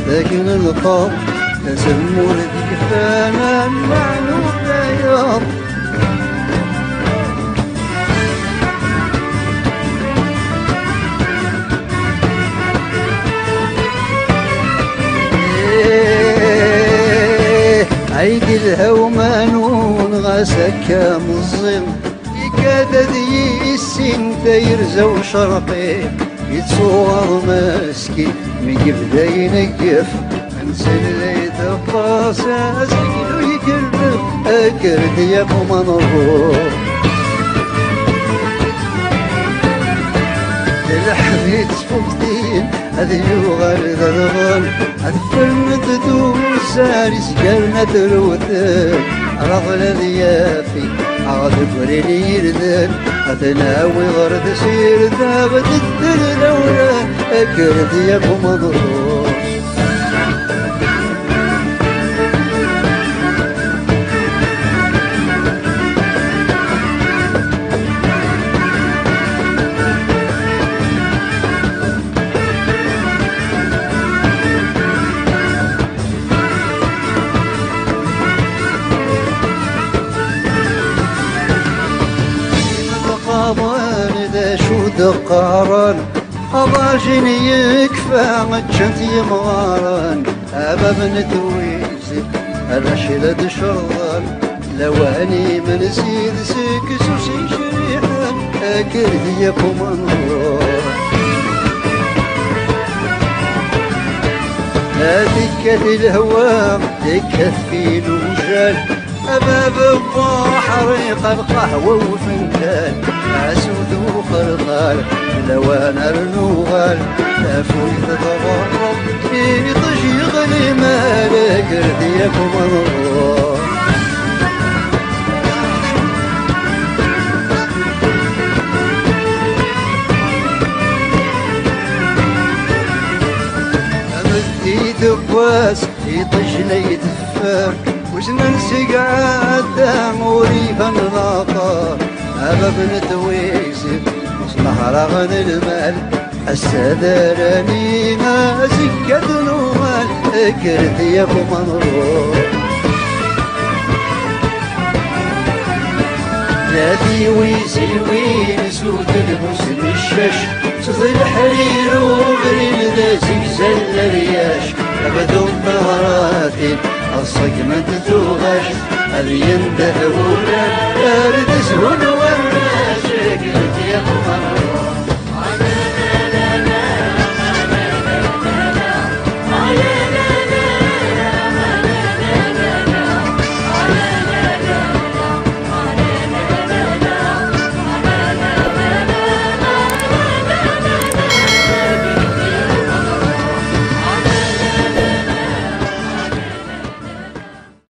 لكن القوم تسمر ديفانا المعنو بياض. عيد الهومانون غاسك مظلم يكاد ذي السن تيرزو شرقي يتصور ماسكي من يبدا ينقف انسان لا يتقاسى سكنو يكرف اكرد يا منظور الحبيت فوقتين هذي يغال ذرغال أذفرن تدوس ساري سكرنا تروثل رغل ذيافي عاذفرين يردل أتناوي غرد سير ذابت الدل الأولى أكرد ياكو مضروس. دقارن أضاجني يكفى متشنت يمغارن أبا بنتويزي الرشلة شرطان لواني من زيد سكس وسي شريحان أكرد يكم أنظر لا تكت الهواء تكت في الوجال أباب البحر القهوة وفنجان أسود وخرطال لوان النوغال لافوي تتغرب يطش يغلي مالك رديكم الله. أمدي دباس يطش لي دفاك وش ننسي قعدام وريفا نلاقار أبا بنتويسف وصلح رغن المال السدراني ما سكت نوال اكرت ياكو منروح نادي ويسي وين سود المسلم الشاش صد الحرير وبرين ذا زلزال الرياش أبدو الظهرات الصقمة تغاش هذي ينده ولا أرد سهول